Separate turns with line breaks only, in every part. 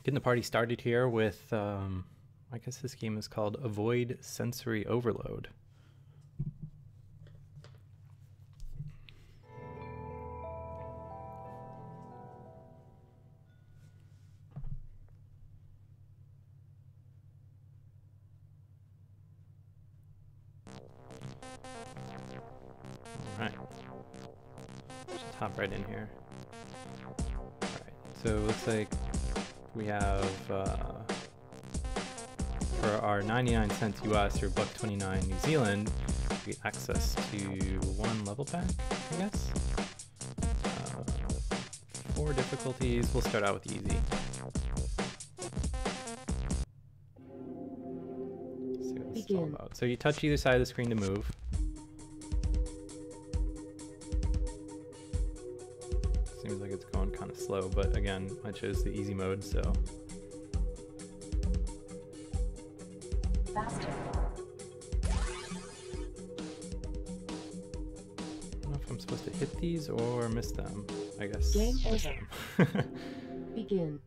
Getting the party started here with, I guess this game is called Avoid Sensory Overload. Alright, just hop right in here. Alright, so it looks like we have, for our 99 cents US or $1.29 New Zealand, we get access to one level pack, I guess. 4 difficulties. We'll start out with easy. See what this is all about. So you touch either side of the screen to move. Seems like it's going kind of slow, but again, I chose the easy mode, so.
Faster.
I don't know if I'm supposed to hit these or miss them. I guess
Game
miss
over.
them.
Begin.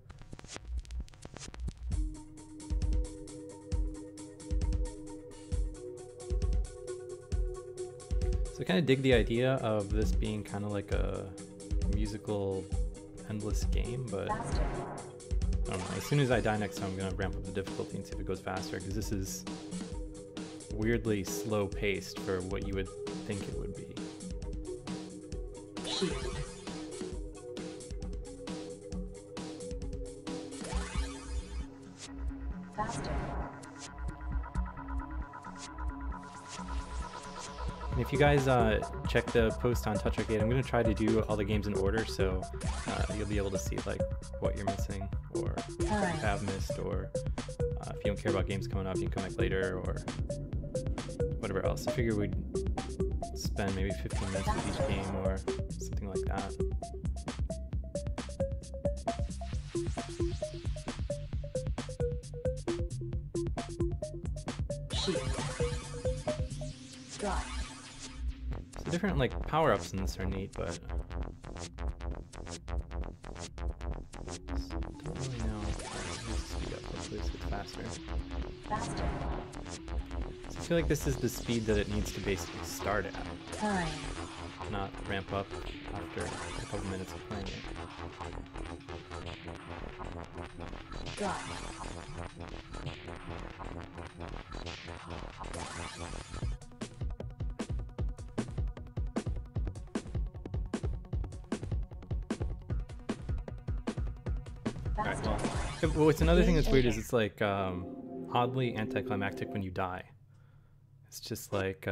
So I kind of dig the idea of this being kind of like a musical endless game, but
Faster.
I don't know. As soon as I die next time, I'm going to ramp up the difficulty and see if it goes faster, because this is weirdly slow paced for what you would think it would be.
Shield. Faster.
And if you guys check the post on Touch Arcade, I'm going to try to do all the games in order, so you'll be able to see like what you're missing, or what you have missed, or if you don't care about games coming up, you can come back later, or whatever else. I figure we'd spend maybe 15 minutes with each game, or something like that.
Shield. Drop.
So different like power-ups in this are neat, but don't really know. Let's speed up, hopefully this gets faster.
Faster.
So I feel like this is the speed that it needs to basically start at,
Time.
not ramp up after a couple minutes of playing it.
Drop.
Alright, well, it's another thing that's weird is it's like oddly anticlimactic when you die. It's just like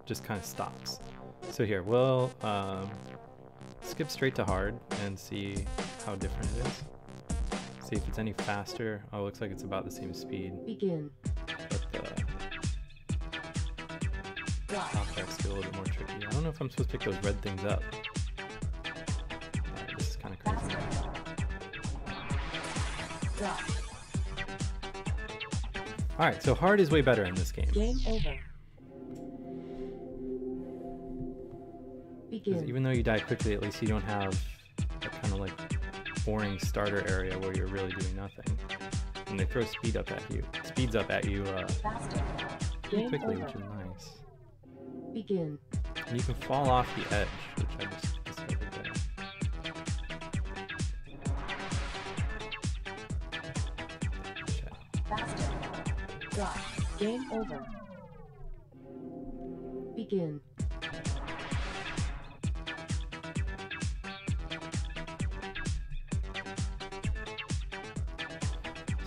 just kind of stops. So here, we'll skip straight to hard and see how different it is. See if it's any faster. Oh, it looks like it's about the same speed,
Begin.
but the
Drop.
objects get a little bit more tricky. I don't know if I'm supposed to pick those red things up. Alright, this is kind of crazy.
Drop.
Alright, so hard is way better in this game.
Game over.
Because
Begin.
even though you die quickly, at least you don't have that kind of like boring starter area where you're really doing nothing. And they throw speeds up at you
Faster.
pretty
Game
quickly,
over.
which is nice.
Begin.
And you can fall off the edge, which I just discovered there. Check.
Faster. Drop. Game over. Begin.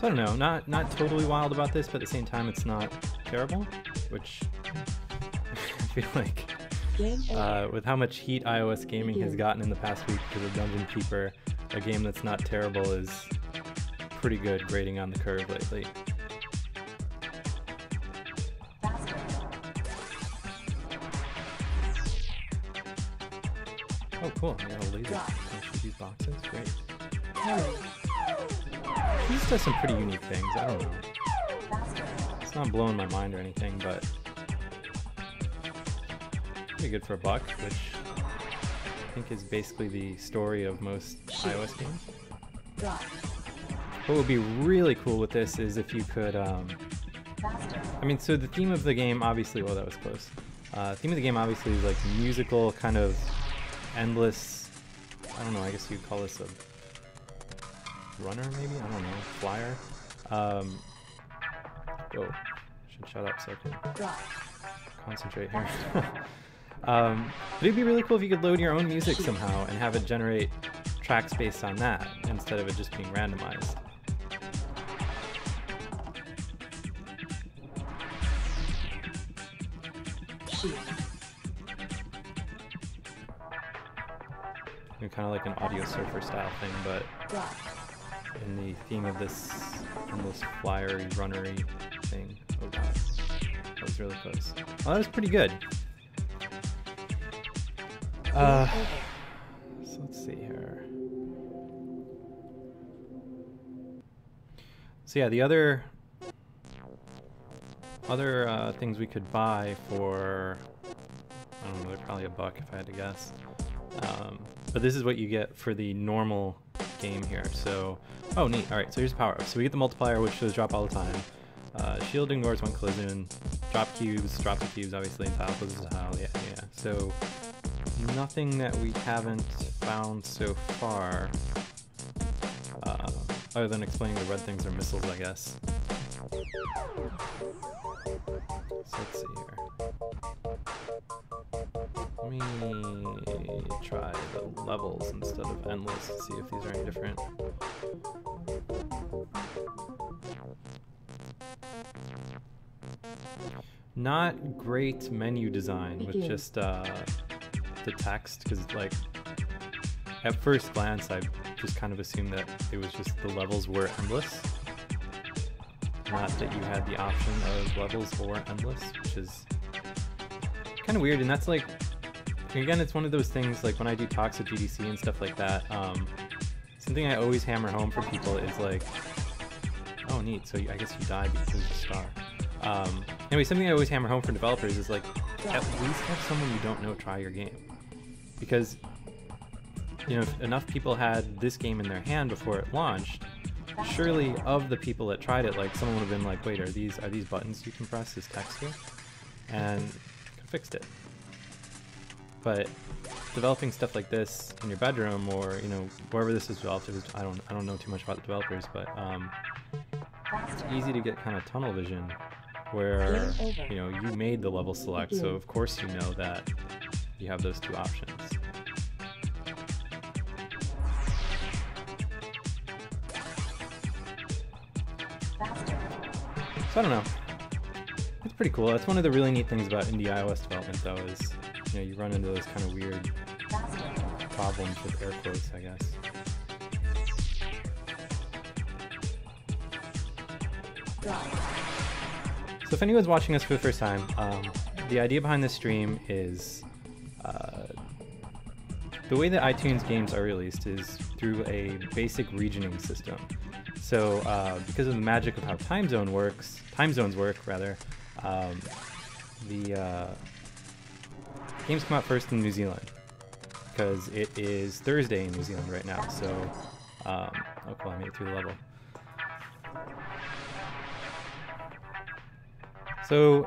So I don't know, not totally wild about this, but at the same time it's not terrible, which I feel like
Game over.
with how much heat iOS gaming has gotten in the past week because of Dungeon Keeper, a game that's not terrible is pretty good grading on the curve lately.
Faster.
Oh cool, I got a laser. Can I shoot these boxes? Great.
Hurry.
These does some pretty unique things, I don't know.
Faster.
It's not blowing my mind or anything, but pretty good for $1, which I think is basically the story of most iOS games.
Drop.
What would be really cool with this is if you could,
Faster.
I mean, so the theme of the game, obviously, well, that was close. Theme of the game, obviously, is like musical, kind of endless, I don't know, I guess you'd call this a runner, maybe? I don't know, flyer? Oh, should shut up so I can
Drop.
concentrate here. But it'd be really cool if you could load your own music somehow and have it generate tracks based on that, instead of it just being randomized.
Shoot.
Kind of like an audio surfer style thing, but
Drop.
in the theme of this endless flyery, runnery thing. Oh god, that was really close. Well, that was pretty good. So let's see here. So yeah, the other things we could buy for, I don't know, they're probably $1 if I had to guess. But this is what you get for the normal game here. So, oh neat. All right, so here's the power up. So we get the multiplier, which shows drop all the time. Shield ignores one collision. Drop cubes, drop the cubes, obviously, and tile closes the tile. Yeah. So nothing that we haven't found so far, other than explaining the red things are missiles, I guess. So let's see here. Let me try the levels instead of endless to see if these are any different. Not great menu design with just the text, because like at first glance I just kind of assumed that it was just the levels were endless, not that you had the option of levels or endless, which is kind of weird. And that's like, again, it's one of those things, like when I do talks at GDC and stuff like that, something I always hammer home for people is like, oh neat, so I guess you died because of the star. Anyway, something I always hammer home for developers is like, at least have someone you don't know try your game. Because, you know, if enough people had this game in their hand before it launched, surely of the people that tried it, like someone would have been like, wait, are these buttons you can press, this text here? And could have fixed it. But developing stuff like this in your bedroom, or you know, wherever this is developed, I don't know too much about the developers, but it's easy to get kind of tunnel vision, where you know you made the level select, so of course you know that you have those two options. So I don't know. It's pretty cool. That's one of the really neat things about indie iOS development, though, is you know you run into those kind of weird problems with air quotes, I guess. So if anyone's watching us for the first time, the idea behind this stream is the way that iTunes games are released is through a basic regioning system. So because of the magic of how time zones work, the games come out first in New Zealand, because it is Thursday in New Zealand right now. So, oh cool, I made it through the level. So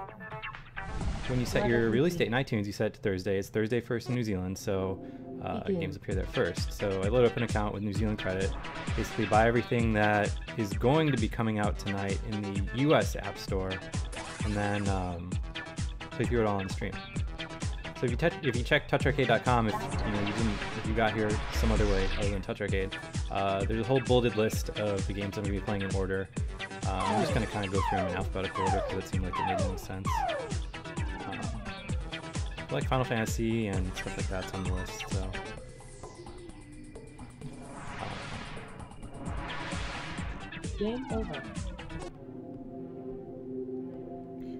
when you set your release date in iTunes, you set it to Thursday. It's Thursday first in New Zealand, so games appear there first. So I load up an account with New Zealand credit, basically buy everything that is going to be coming out tonight in the US App Store, and then play through it all on stream. So if you check toucharcade.com, if you got here some other way other than Touch Arcade, there's a whole bulleted list of the games I'm going to be playing in order. I'm just going to kind of go through them in alphabetical order because it seemed like it made the most sense. Like Final Fantasy and stuff like that's on the list. So
Game over.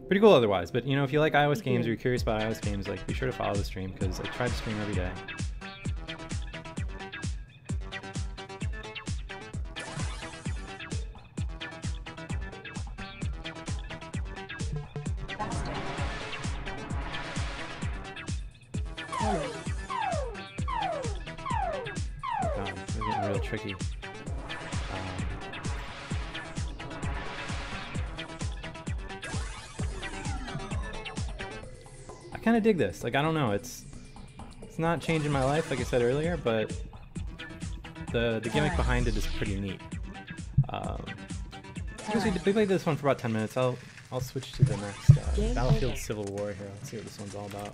pretty cool otherwise. But you know, if you like iOS games or you're curious about iOS games, like be sure to follow the stream because I try to stream every day. Oh god, it's getting real tricky. kind of dig this. Like, I don't know, it's not changing my life, like I said earlier, but the gimmick behind it is pretty neat. We played this one for about 10 minutes. I'll switch to the next Battlefield Civil War here. Let's see what this one's all about.